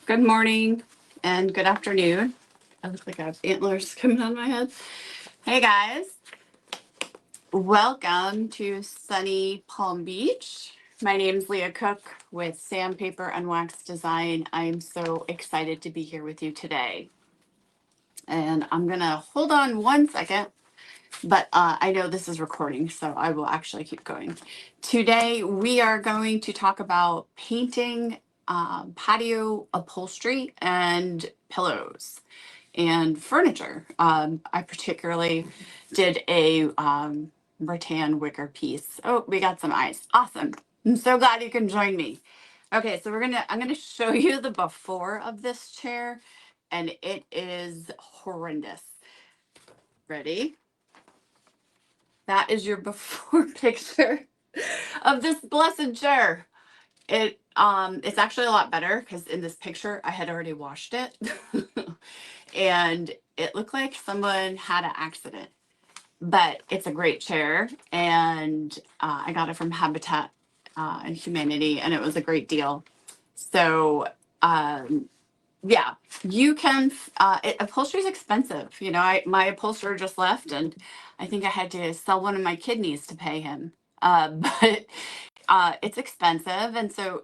Good morning and good afternoon. I look like I have antlers coming on my head. Hey guys, welcome to sunny Palm Beach. My name's Leah Cook with Sandpaper and Wax Design. I'm so excited to be here with you today. And I'm gonna hold on one second, but I know this is recording, so I will actually keep going. Today we are going to talk about painting patio upholstery and pillows and furniture. I particularly did a rattan wicker piece. Oh, we got some eyes. Awesome. I'm so glad you can join me. Okay, so I'm gonna show you the before of this chair, and it is horrendous. Ready? That is your before picture of this blessed chair. It's actually a lot better because in this picture I had already washed it. And it looked like someone had an accident, but it's a great chair, and I got it from Habitat and Humanity, and it was a great deal. So yeah, you can. Upholstery is expensive. You know, my upholsterer just left, and I think I had to sell one of my kidneys to pay him. But it's expensive, and so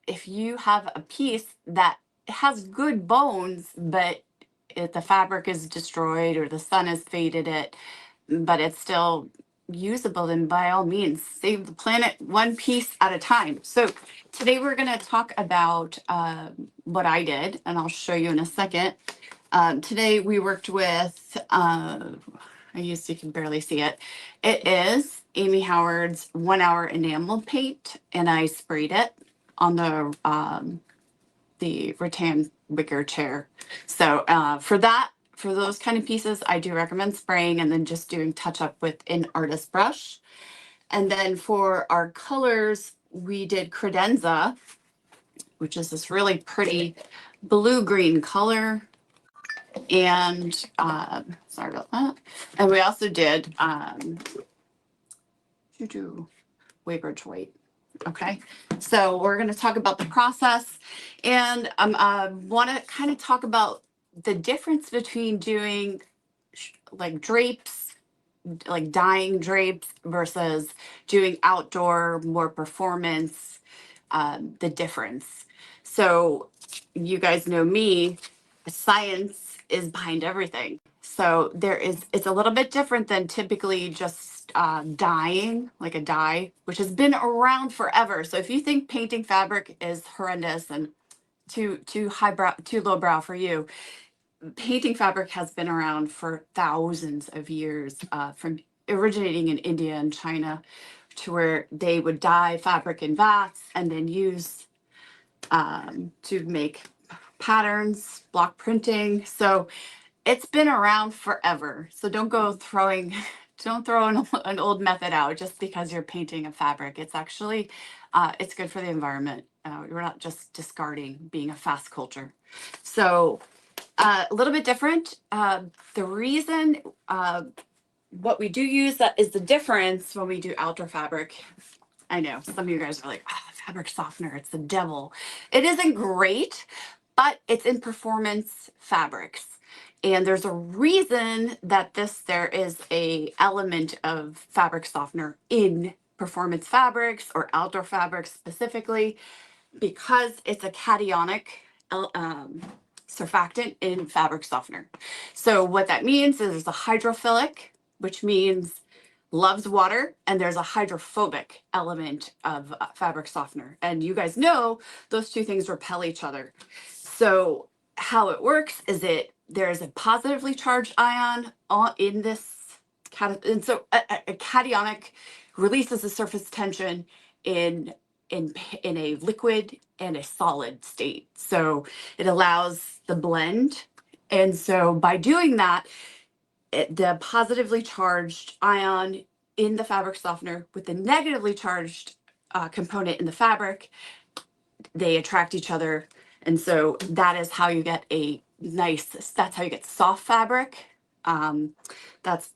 if you have a piece that has good bones, but if the fabric is destroyed or the sun has faded it, but it's still usable, then by all means save the planet one piece at a time. So today we're going to talk about what I did, and I'll show you in a second. Today we worked with you can barely see it. It is Amy Howard's 1 hour enamel paint, and I sprayed it on the rattan wicker chair. So for those kind of pieces, I do recommend spraying and then just doing touch up with an artist brush. And then for our colors, we did credenza, which is this really pretty blue-green color. And sorry about that. And we also did Weybridge white. Okay, so we're going to talk about the process, and want to kind of talk about the difference between doing like drapes, like dyeing drapes, versus doing outdoor, more performance, the difference. So you guys know me, science is behind everything. So it's a little bit different than typically just dyeing, like a dye, which has been around forever. So if you think painting fabric is horrendous and too highbrow, too lowbrow for you, painting fabric has been around for thousands of years, from originating in India and China, to where they would dye fabric in vats and then use to make patterns, block printing. So it's been around forever. So don't throw an old method out just because you're painting a fabric. It's actually, it's good for the environment. We're not just discarding being a fast culture. So a little bit different. The reason what we do use that is the difference when we do outdoor fabric. I know some of you guys are like, fabric softener, it's the devil. It isn't great, but it's in performance fabrics. And there's a reason that there is a element of fabric softener in performance fabrics or outdoor fabrics specifically, because it's a cationic surfactant in fabric softener. So what that means is there's a hydrophilic, which means loves water, and there's a hydrophobic element of fabric softener. And you guys know those two things repel each other. So how it works is there's a positively charged ion in this and so a cationic releases the surface tension in a liquid and a solid state. So it allows the blend. And so by doing that, the positively charged ion in the fabric softener with the negatively charged component in the fabric, they attract each other. And so that is how you get that's how you get soft fabric.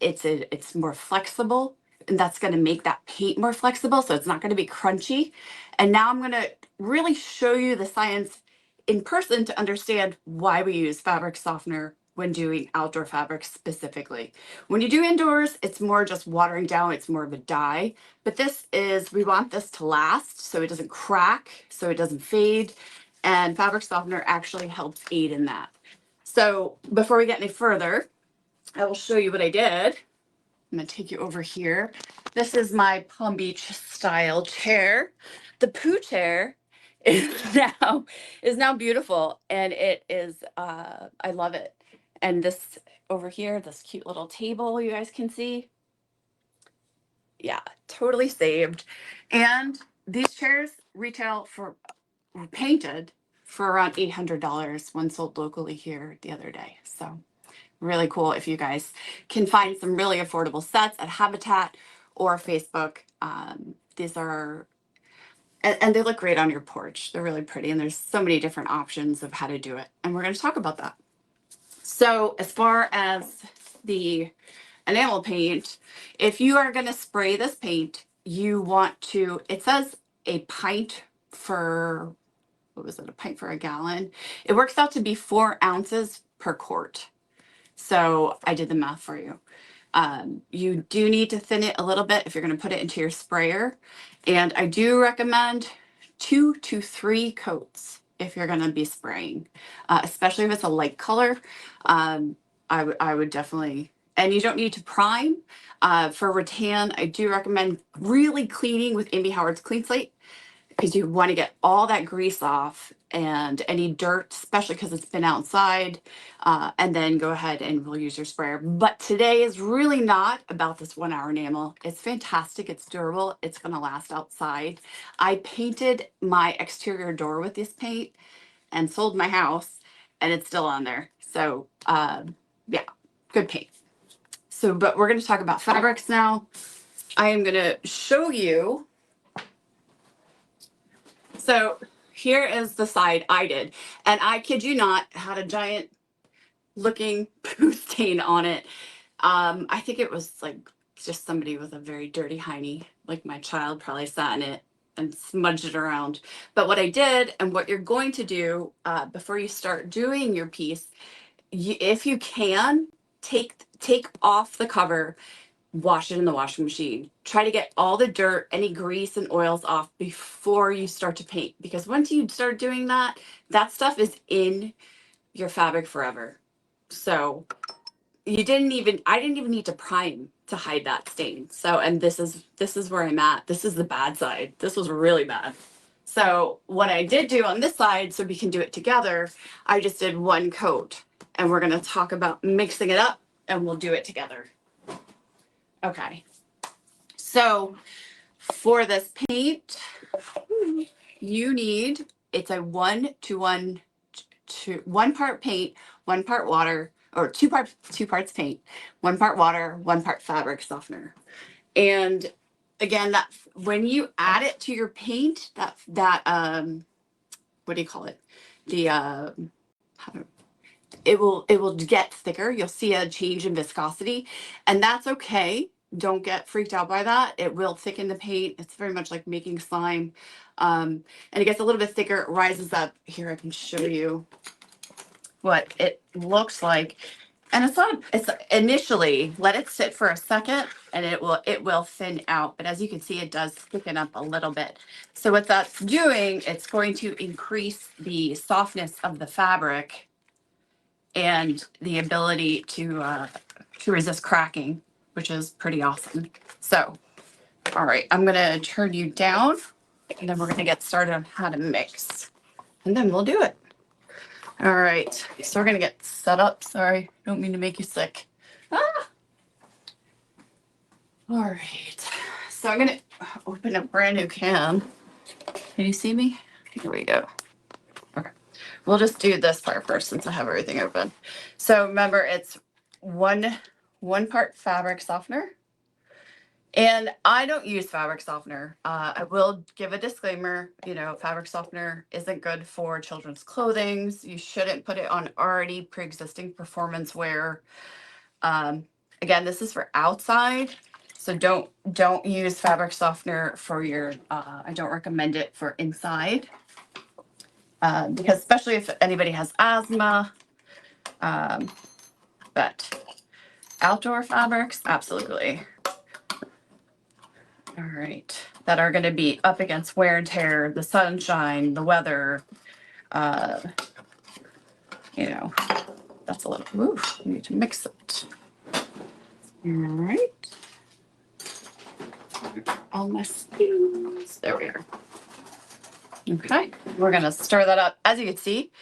It's more flexible, and that's going to make that paint more flexible. So it's not going to be crunchy. And now I'm going to really show you the science in person to understand why we use fabric softener when doing outdoor fabrics specifically. When you do indoors, it's more just watering down, it's more of a dye. But this is, we want this to last so it doesn't crack, so it doesn't fade. And fabric softener actually helps aid in that. So before we get any further, I will show you what I did. I'm gonna take you over here. This is my Palm Beach style chair. The poo chair is now beautiful, and it is I love it. And this over here, this cute little table you guys can see. Yeah, totally saved. And these chairs retail for, were painted for around $800. One sold locally here the other day. So really cool if you guys can find some really affordable sets at Habitat or Facebook. These are, and they look great on your porch. They're really pretty, and there's so many different options of how to do it. And we're going to talk about that. So as far as the enamel paint, if you are going to spray this paint, you want to, it says a pint for, what was it, a pint for a gallon. It works out to be 4 ounces per quart. So I did the math for you. You do need to thin it a little bit if you're going to put it into your sprayer. And I do recommend 2 to 3 coats if you're going to be spraying, especially if it's a light color. I would definitely, and you don't need to prime. For rattan, I do recommend really cleaning with Amy Howard's Clean Slate, because you want to get all that grease off and any dirt, especially because it's been outside, and then go ahead and we'll use your sprayer. But today is really not about this 1 hour enamel. It's fantastic. It's durable. It's going to last outside. I painted my exterior door with this paint and sold my house, and it's still on there. So yeah, good paint. So, but we're going to talk about fabrics now. I am going to show you. So here is the side I did. And I kid you not, had a giant looking poo stain on it. I think it was like just somebody with a very dirty hiney, like my child probably sat in it and smudged it around. But what I did, and what you're going to do before you start doing your piece, if you can, take off the cover, wash it in the washing machine. Try to get all the dirt, any grease and oils off before you start to paint. Because once you start doing that, that stuff is in your fabric forever. So I didn't even need to prime to hide that stain. So, and this is where I'm at. This is the bad side. This was really bad. So what I did do on this side, so we can do it together, I just did 1 coat. And we're going to talk about mixing it up, and we'll do it together. Okay. So for this paint, you need, it's a 1 to 1 to 1 part paint, 1 part water, or 2 parts paint, 1 part water, 1 part fabric softener. And again, that when you add it to your paint, that what do you call it? The it will get thicker. You'll see a change in viscosity, and that's okay. Don't get freaked out by that. It will thicken the paint. It's very much like making slime. And it gets a little bit thicker, it rises up. Here, I can show you what it looks like. And it's initially, let it sit for a second and it will thin out. But as you can see, it does thicken up a little bit. So what that's doing, it's going to increase the softness of the fabric and the ability to resist cracking, which is pretty awesome. So, all right, I'm gonna turn you down, and then we're gonna get started on how to mix, and then we'll do it. All right, so we're gonna get set up. Sorry, don't mean to make you sick. Ah! All right, so I'm gonna open a brand new can. Can you see me? Here we go. Okay, we'll just do this part first since I have everything open. So remember, it's one part fabric softener. And I don't use fabric softener. I will give a disclaimer, fabric softener isn't good for children's clothing. You shouldn't put it on already pre-existing performance wear. Again, this is for outside. So don't use fabric softener for your, I don't recommend it for inside. because especially if anybody has asthma, but outdoor fabrics, absolutely. All right, that are going to be up against wear and tear, the sunshine, the weather, you know, that's a little, oof, we need to mix it. All right. All my spoons, there we are. Okay, we're gonna stir that up. As you can see,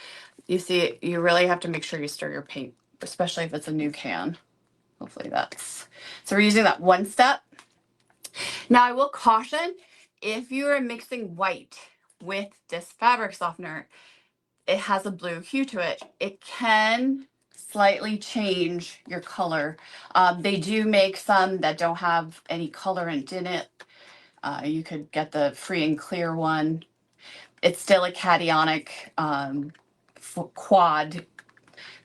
you really have to make sure you stir your paint, especially if it's a new can. Hopefully that's, so we're using that one step. Now I will caution, if you are mixing white with this fabric softener, it has a blue hue to it. It can slightly change your color. They do make some that don't have any colorant in it. You could get the free and clear one. It's still a cationic quad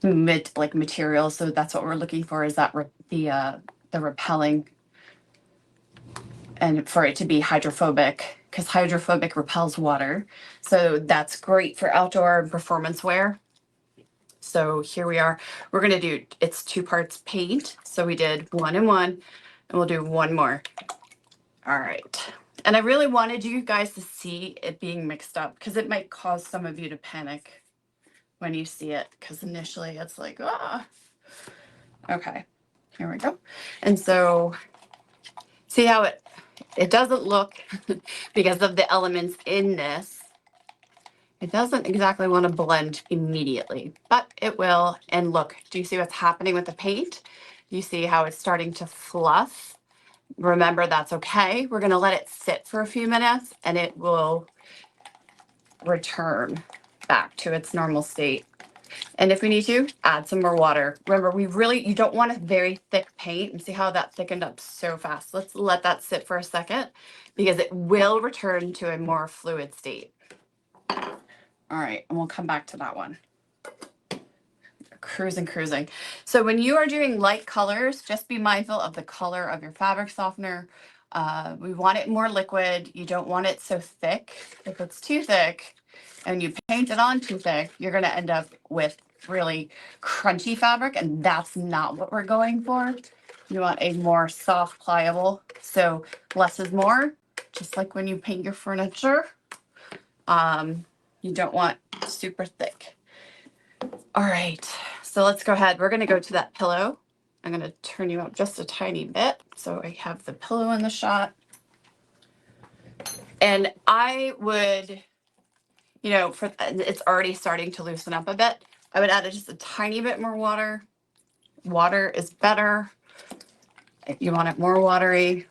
like material, so that's what we're looking for, is that the repelling, and for it to be hydrophobic, because hydrophobic repels water. So that's great for outdoor and performance wear. So here we are. We're going to do, it's 2 parts paint. So we did 1 and 1, and we'll do 1 more. All right. And I really wanted you guys to see it being mixed up, because it might cause some of you to panic when you see it, because initially it's like, ah. Okay, here we go. And so see how it doesn't look, because of the elements in this, it doesn't exactly want to blend immediately, but it will. And look, do you see what's happening with the paint? You see how it's starting to fluff? Remember, that's okay. We're going to let it sit for a few minutes, and it will return back to its normal state. And if we need to, add some more water. Remember, you don't want a very thick paint, and see how that thickened up so fast. Let's let that sit for a second, because it will return to a more fluid state. All right, and we'll come back to that one. Cruising. So when you are doing light colors, just be mindful of the color of your fabric softener. We want it more liquid. You don't want it so thick. If it's too thick and you paint it on too thick, you're going to end up with really crunchy fabric, and that's not what we're going for. You want a more soft, pliable. So less is more, just like when you paint your furniture. You don't want super thick. All right, so let's go ahead. We're going to go to that pillow. I'm going to turn you up just a tiny bit so I have the pillow in the shot. And I would, it's already starting to loosen up a bit. I would add just a tiny bit more water. Water is better. If you want it more watery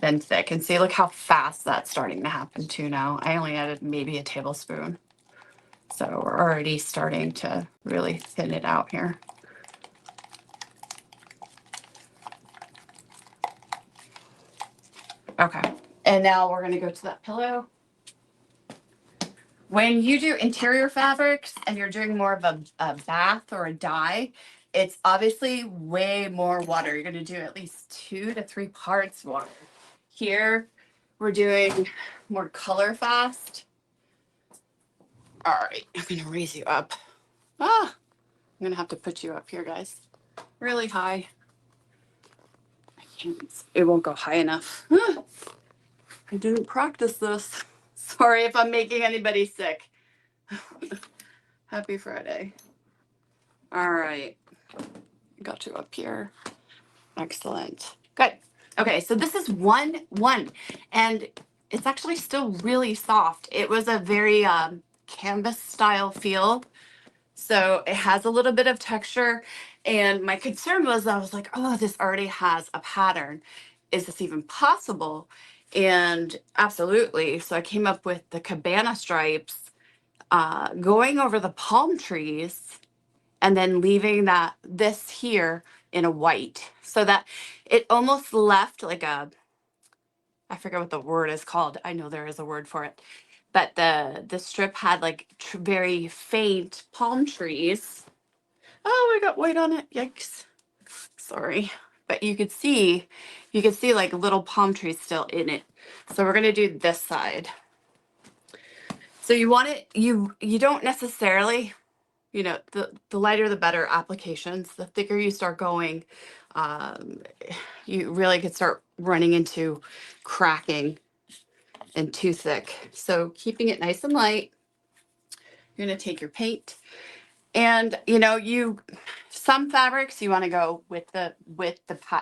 than thick. And see, look how fast that's starting to happen too now. I only added maybe a tablespoon. So we're already starting to really thin it out here. Okay, and now we're gonna go to that pillow. When you do interior fabrics and you're doing more of a bath or a dye, it's obviously way more water. You're gonna do at least 2 to 3 parts water. Here, we're doing more color fast. All right, I'm gonna raise you up. I'm gonna have to put you up here, guys. Really high. It won't go high enough. I didn't practice this. Sorry if I'm making anybody sick. Happy Friday. All right. Got you up here. Excellent. Good. Okay, so this is 1-1, and it's actually still really soft. It was a very canvas style feel. So it has a little bit of texture. And my concern was, I was like, oh, this already has a pattern. Is this even possible? And absolutely. So I came up with the cabana stripes, going over the palm trees, and then leaving this here in a white, so that it almost left like I forget what the word is called. I know there is a word for it. But the strip had like very faint palm trees. Oh, I got white on it. Yikes. Sorry. But you could see like little palm trees still in it. So we're going to do this side. So you want it, you don't necessarily, you know, the lighter the better applications. The thicker you start going, um, you really could start running into cracking and too thick. So keeping it nice and light, you're gonna take your paint and you know, some fabrics you want to go with the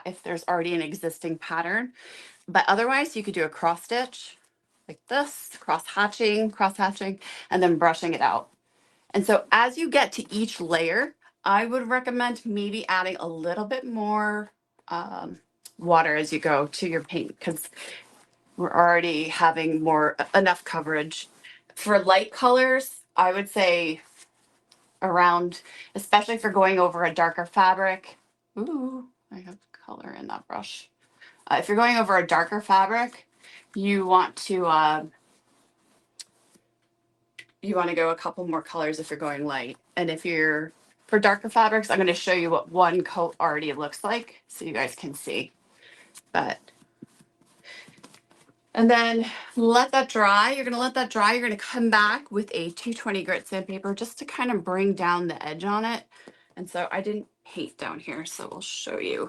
if there's already an existing pattern, but otherwise you could do a cross stitch like this, cross hatching, and then brushing it out. And so as you get to each layer, I would recommend maybe adding a little bit more water as you go to your paint because we're already having enough coverage. For light colors, I would say around, especially if you're going over a darker fabric. Ooh, I have color in that brush. If you're going over a darker fabric, you want to go a couple more colors if you're going light. And if you're for darker fabrics, I'm going to show you what one coat already looks like so you guys can see. But and then let that dry. You're going to let that dry. You're going to come back with a 220 grit sandpaper just to kind of bring down the edge on it. And so I didn't paint down here, so we'll show you.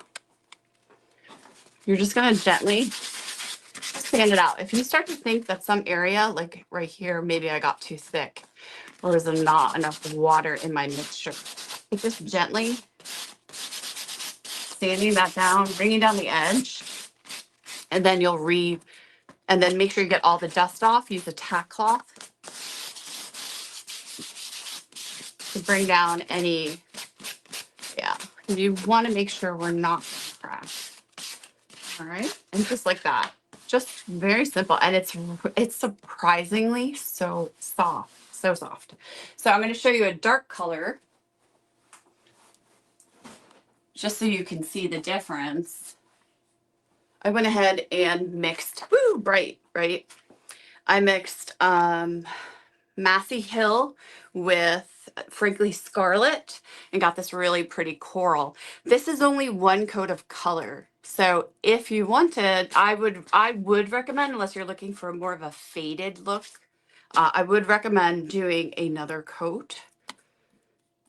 You're just going to gently sand it out. If you start to think that some area, like right here, maybe I got too thick or is there not enough water in my mixture, just gently sanding that down, bringing down the edge, and then and then make sure you get all the dust off. Use a tack cloth to bring down any, you want to make sure we're not cracked. All right, and just like that, just very simple, and it's surprisingly so soft, so soft. So I'm going to show you a dark color, just so you can see the difference. I went ahead and mixed, bright, right? I mixed Massey Hill with Frankly Scarlet and got this really pretty coral. This is only one coat of color. So if you wanted, I would recommend, unless you're looking for more of a faded look, I would recommend doing another coat.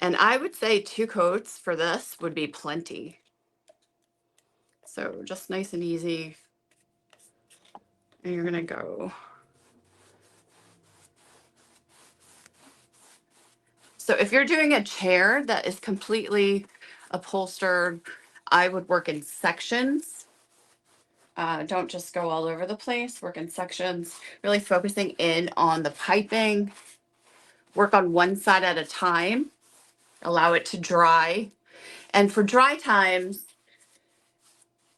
And I would say 2 coats for this would be plenty. So just nice and easy. And you're gonna go. So if you're doing a chair that is completely upholstered, I would work in sections. Don't just go all over the place, work in sections, really focusing in on the piping. Work on one side at a time, allow it to dry. And for dry times,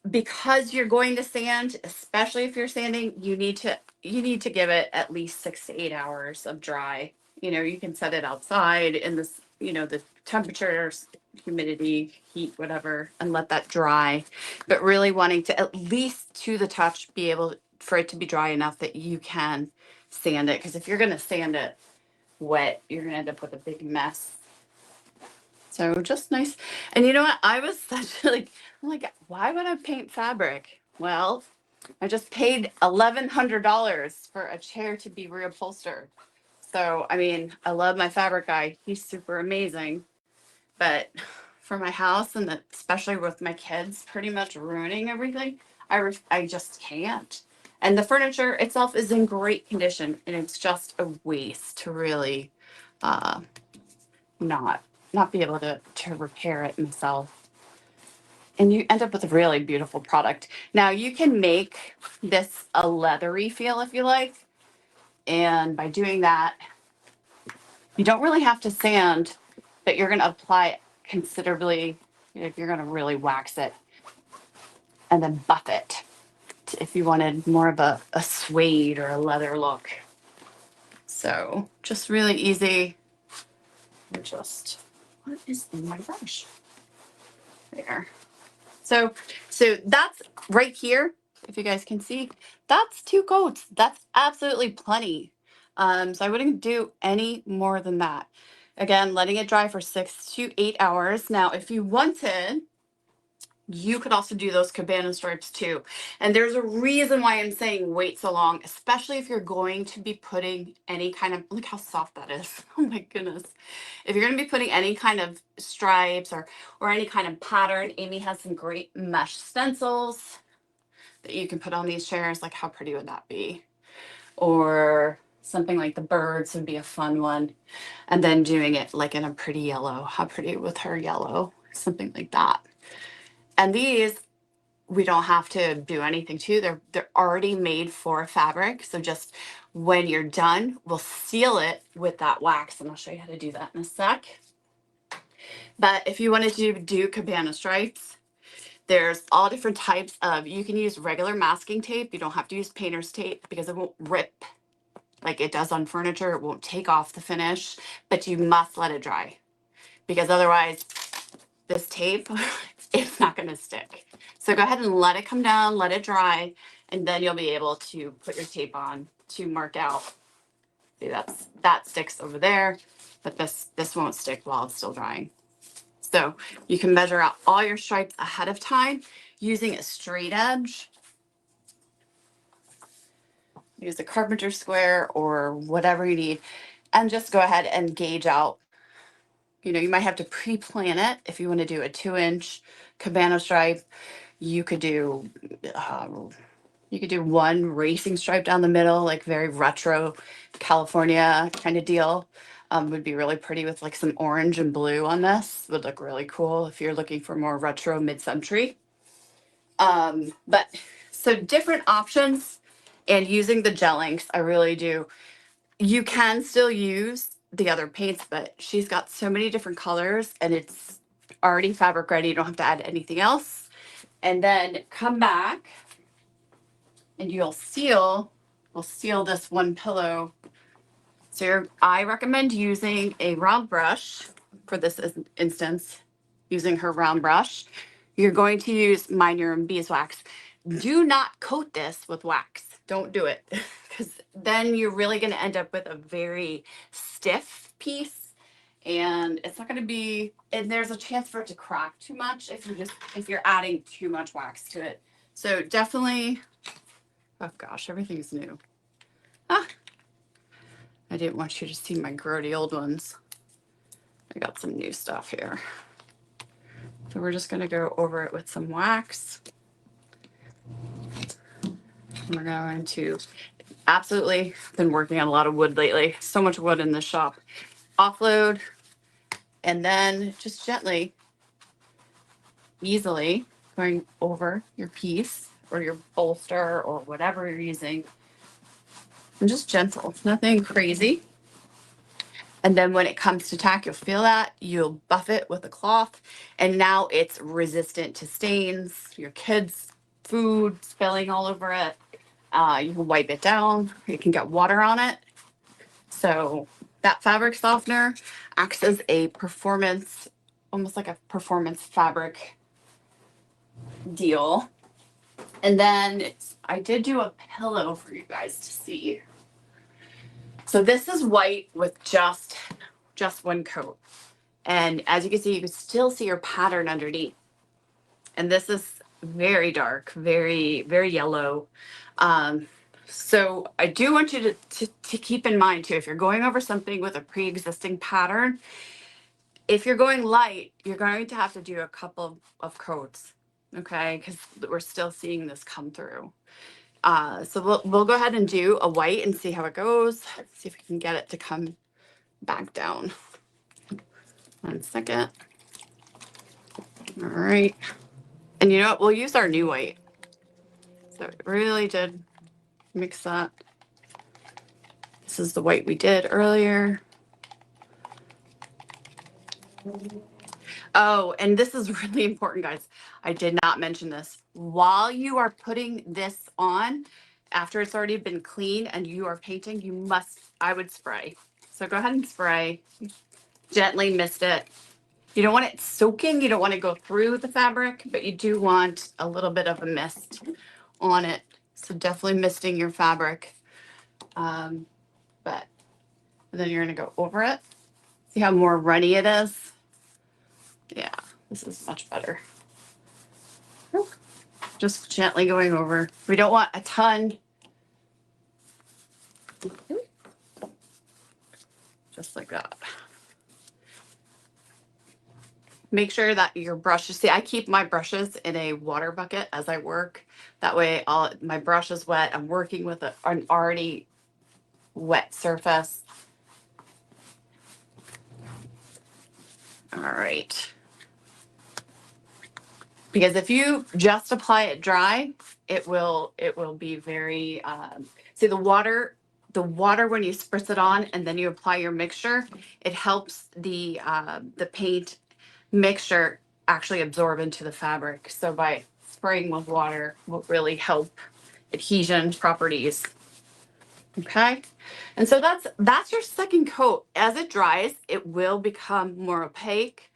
because you're going to sand, especially if you're sanding, you need to give it at least 6 to 8 hours of dry. You know, you can set it outside in this, you know, the temperatures, humidity, heat, whatever, and let that dry. But really wanting to, at least to the touch, be able for it to be dry enough that you can sand it. Because if you're going to sand it wet, you're going to end up with a big mess. So just nice. And you know what? I was such I'm like, why would I paint fabric? Well, I just paid $1,100 for a chair to be reupholstered. So, I mean, I love my fabric guy. He's super amazing. But for my house and especially with my kids pretty much ruining everything, I just can't. And the furniture itself is in great condition, and it's just a waste to really uh, not be able to repair it myself. And you end up with a really beautiful product. Now you can make this a leathery feel if you like. And by doing that, you don't really have to sand, but you're going to apply considerably. You're going to really wax it and then buff it if you wanted more of a suede or a leather look. So just really easy. What is in my brush? There. So that's right here. If you guys can see, that's 2 coats. That's absolutely plenty. So I wouldn't do any more than that. Again, letting it dry for 6 to 8 hours. Now, if you wanted you could also do those cabana stripes too. And there's a reason why I'm saying wait so long, especially if you're going to be putting any kind of, look how soft that is. Oh my goodness. If you're going to be putting any kind of stripes or any kind of pattern, Amy has some great mesh stencils that you can put on these chairs. Like how pretty would that be? Or something like the birds would be a fun one. And then doing it like in a pretty yellow. How pretty with her yellow, something like that. And these, we don't have to do anything to. They're already made for fabric. So just when you're done, we'll seal it with that wax. And I'll show you how to do that in a sec. But if you wanted to do cabana stripes, there's all different types of, you can use regular masking tape. You don't have to use painter's tape because it won't rip like it does on furniture. It won't take off the finish, but you must let it dry because otherwise this tape, it's not going to stick. So go ahead and let it come down, let it dry, and then you'll be able to put your tape on to mark out. See, that sticks over there, but this won't stick while it's still drying. So you can measure out all your stripes ahead of time using a straight edge. Use a carpenter square or whatever you need, and just go ahead and gauge out. You know, you might have to pre-plan it. If you want to do a 2-inch cabana stripe, you could do one racing stripe down the middle, like very retro California kind of deal. Would be really pretty with like some orange and blue on this. Would look really cool if you're looking for more retro mid-century. But so different options, and using the gel inks, I really do. You can still use the other paints, but she's got so many different colors and it's already fabric ready. You don't have to add anything else. And then come back and we'll seal this one pillow. So I recommend using a round brush for this instance, using her round brush. You're going to use Mind Your Own Beeswax. Do not coat this with wax. Don't do it because then you're really going to end up with a very stiff piece and it's not going to be, and there's a chance for it to crack too much if you're adding too much wax to it. So definitely, oh gosh, everything's new. Ah, I didn't want you to see my grody old ones. I got some new stuff here. So we're just going to go over it with some wax. We're going to absolutely been working on a lot of wood lately. So much wood in the shop. Offload and then just gently, easily going over your piece or your bolster or whatever you're using. And just gentle, nothing crazy. And then when it comes to tack, you'll feel that. You'll buff it with a cloth. And now it's resistant to stains, your kids' food spilling all over it. You can wipe it down. You can get water on it. So that fabric softener acts as a performance, almost like a performance fabric deal. And then I did do a pillow for you guys to see. So this is white with just one coat. And as you can see, you can still see your pattern underneath. And this is very dark, very, very yellow. So I do want you to keep in mind too, if you're going over something with a pre-existing pattern, if you're going light, you're going to have to do a couple of coats, okay? Because we're still seeing this come through. So we'll go ahead and do a white and see how it goes. See if we can get it to come back down. 1 second. All right. And you know what? We'll use our new white. So it really did mix that. This is the white we did earlier. Oh, and this is really important, guys. I did not mention this. While you are putting this on, after it's already been cleaned and you are painting, I would spray. So go ahead and spray. Gently mist it. You don't want it soaking. You don't want to go through the fabric, but you do want a little bit of a mist on it. So definitely misting your fabric. But then you're going to go over it. See how more runny it is? Yeah, this is much better. Just gently going over. We don't want a ton. Just like that. Make sure that your brushes, see, I keep my brushes in a water bucket as I work. That way my brush is wet. I'm working with an already wet surface. All right. Because if you just apply it dry, it will be very, see the water when you spritz it on and then you apply your mixture, it helps the paint mixture actually absorb into the fabric. So by spraying with water will really help adhesion properties. Okay. And so that's your second coat. As it dries, it will become more opaque.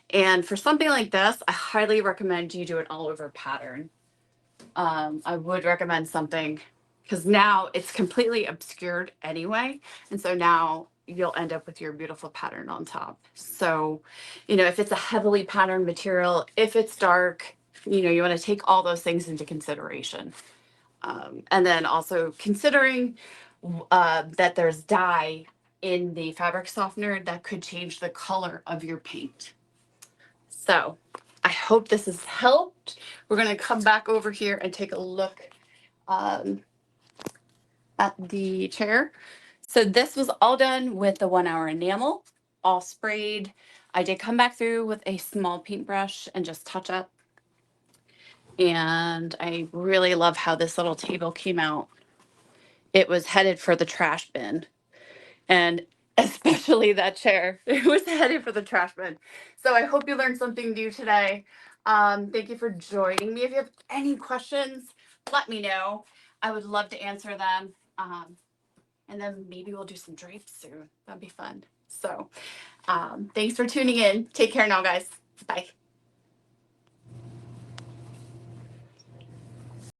And for something like this, I highly recommend you do an all over pattern. I would recommend something because now it's completely obscured anyway. And so now you'll end up with your beautiful pattern on top. So, if it's a heavily patterned material, if it's dark, you want to take all those things into consideration. And then also considering that there's dye in the fabric softener that could change the color of your paint. So I hope this has helped. We're going to come back over here and take a look at the chair. So this was all done with the 1 hour enamel, all sprayed. I did come back through with a small paintbrush and just touch up. And I really love how this little table came out. It was headed for the trash bin. And especially that chair. It was headed for the trash bin. So I hope you learned something new today. Thank you for joining me. If you have any questions, let me know. I would love to answer them. And then maybe we'll do some drapes soon. That'd be fun. So thanks for tuning in. Take care now, guys. Bye.